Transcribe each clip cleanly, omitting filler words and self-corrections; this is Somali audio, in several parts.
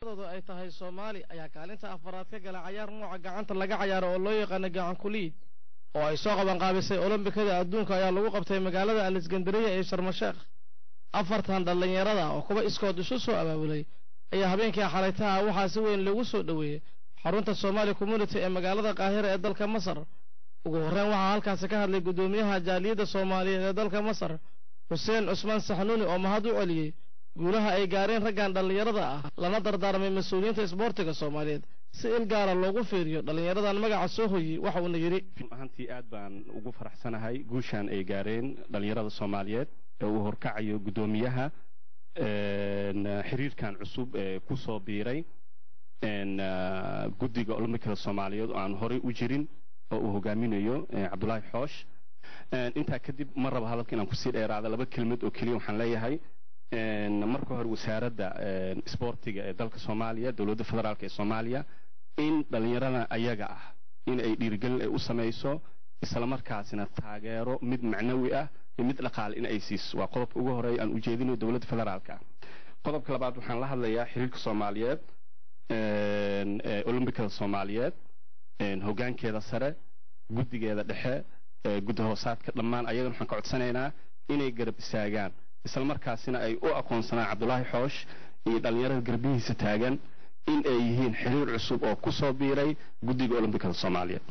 ay tahay Soomaali ayaa kaalinta afraad ka galay ciyaar nooca gacanta laga ciyaaro oo loo yaqaan gacan kuliid oo ay soo qaban qaabisay Olombikada adduunka ayaa lagu qabtay magaalada Alexandria ee Sharm el-Sheikh. afartan dhalinyarada oo kuba iskood isu soo abaabulay ayaa habeenkii xalaytaha waxaa si weyn lagu soo dhaweeyay xarunta Somali Community ee magaalada Qaahira ee dalka Masar. ugu horreyn waxaa halkaas ka hadlay gudoomiyaha jaaliyadda Soomaaliyeed ee dalka Masar Hussein Usman Saxnuuni oo mahad u celiyay guulaha ay gaareen raggan dhalinyarada ah lana dardaarmay mas'uuliyiinta isboortiga Soomaaliyeed si il gaar ah loogu fiiriyo dhalinyaradan magaca soo hoyay waxa uu yiri ahantii aad baan ugu faraxsanahay guushan ay gaareen dhalinyarada Soomaaliyeed ee uu horkacayo gudoomiyaha xiriirkan cusub ee ku soo biiray guddiga Olombikada Soomaaliyeed oo aan hore u jirin oo uu hogaaminayo Cabdullaahi Xoosh. inta kadib mar raba hadalka inaan ku sii dheeraado laba kelmad oo kaliya waxaan leeyahay marka hore wasaaradda isboortiga ee dalka Soomaaliya dawladda federaalka ee Soomaaliya in dhalinyarada ayaga ah in ay dhiirigelin ay u sameeyso isla markaasina taageero mid macnawi ah iyo mid dhaqaale in ay siiso waa qodobka ugu horeeya aan u jeedinayo dawladda federaalka. qodobka labaad waxaan la hadlayaa xiriirka Soomaaliyeed Olombikada Soomaaliyeed hoggaankeeda sare guddigeeda dhexe guddi hoosaadka dhammaan ayaga waxaan ka codsanaynaa inay garab istaagaan isla markaasina ay u aqoonsanaan Cabdullaahi Xoosh iyo dhalinyarada garbihiisa taagan in ay yihiin xiriir cusub oo ku soo biiray guddiga Olombikada Soomaaliyeed.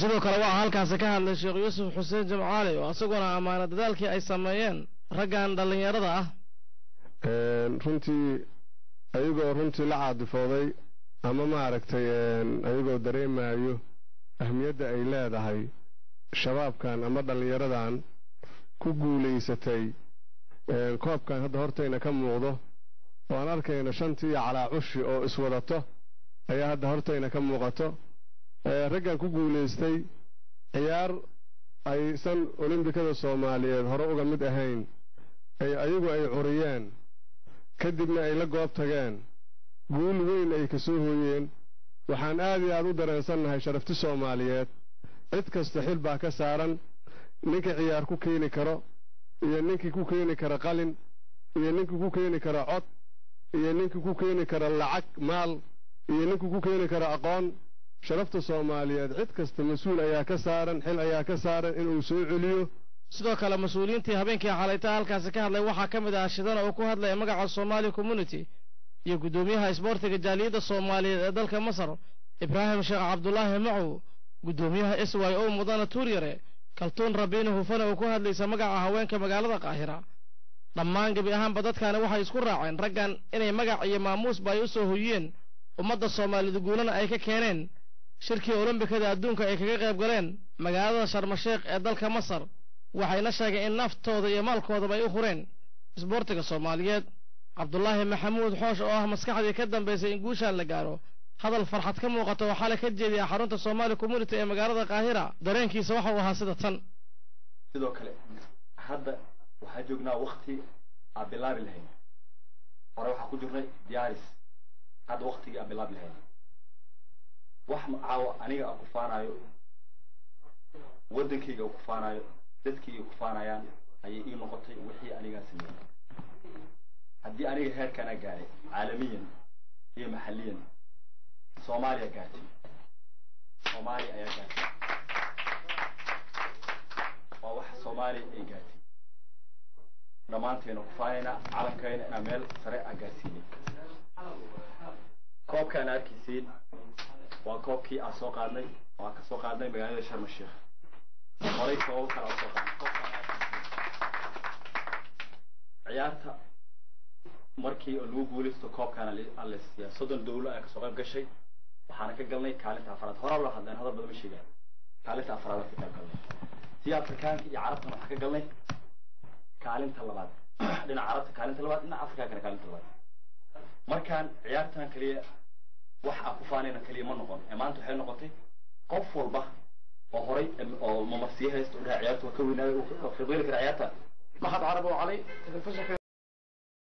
sidoo kale waxaa halkaas ka hadlay Sheekh Yuusuf Xuseen Jimcaale oo asaguna amaana dadaalkii ay sameeyeen raggan dhalinyarada ah runtii ayagoo runtii la caadifooday ama maaragtay ayagoo dareemayo ahmiyadda ay leedahay shabaabkan ama dhalinyaradan ku guulaysatay koobkan hadda hortayna ka muuqdo oo aan arkayna shantii calaacushi oo iswadato ayaa hadda hortayna ka muuqato raggan ku guulaystay ciyaar aysan Olombikada Soomaaliyeed hore uga mid ahayn ayagu ay curiyeen kadibna ay la goob tageen guul weyn ay ka soo hooyeen waxaan aad iyo aad u dareensannahay sharafti Soomaaliyeed cid kasta xil baa ka saaran ninka ciyaar ku keeni karo iyo ninkii ku keeni kara qalin iyo ninkii ku keeni kara cod iyo ninkii ku keeni kara lacag maal iyo ninkii ku keeni kara aqoon sharafta Soomaaliyeed cid kasta mas'uul ayaa ka saaran xil ayaa ka saaran inuu soo celiyo. sidoo kale mas'uuliyiintii habeenkii xalayta halkaas ka hadlay waxaa ka mid ah Shidan oo ku hadlay magaca Somali Community iyo gudoomiyaha isboortiga jaaliyadda Soomaaliyeed ee dalka Masar Ibrahim Sheekh Cabdullaahi Macu gudoomiyaha SYO Mudane Tuuryare Kaltuun Rabiina Hufana oo ku hadlaysa magaca haweenka magaalada Qaahira. dhammaan gabi ahaanba dadkana waxay isku raaceen raggan inay magac iyo maamuus bay u soo hoyeen ummadda Soomaaliyeed guulana ay ka keeneen shirkii Olombikada adduunka ay kaga qayb galeen magaalada Sharm el-Sheikh ee dalka Masar waxayna sheegeen in naftooda iyo maalkooda ay u hureen isboortiga Soomaaliyeed. Cabdullaahi Maxamuud Xoosh oo ah maskaxdii ka dambeysay in guushan la gaaro hadal farxad ka muuqato waxa la ka jeediyay xarunta Somali Community ee magaalada Qaahira dareenkiisa waxa uu ahaa sida tan. sidoo kale hadda waxa joognaa waqti aan bilaabi lahayn hore waxa ku jirnay diyaaris hadda waqtigii aan bilaabi lahayn wax caawa aniga aan ku faanayo wadankayga ku faanayo dadkayga ku faanayaan ayay ii noqotay wixii aniga sameeyay haddii aniga heerkan aan gaaray caalamiyan iyo maxalliyan Soomaaliya gaartay Soomaaliya ayaa gaartay waa wax Soomaaliya ay gaartay dhammaanteena ku faanayna calankeena inaan meel sare aan gaarsiinay koobkan arkaysiin waa koobkii aan soo qaadnay waa ka soo qaadnay magaalada Sharm el-Sheikh horay koob kala soo qaadnay ciyaarta markii lagu guulaysto koobkan la siiyay 30 dawlad ay ka soo qayb gashay waxaana ka galnay kaalinta afraad hore la hadlaan hadal badan ma sheegaan kaalinta afraad ka galnay Afrikaanka iyo Carabta waxa ka galnay kaalinta labaad dhinaca Carabta kaalinta labaad dhinaca Afrikaanka kaalinta labaad markaan ciyaartan kaliya wax aan ku faanayna kaliya ma noqon maanta waxay noqotay qof walba oo horay oo mamarsiye haysto ciyaarta ka weynaayo oo khibrad ka ciyaarta ma had Carab oo calay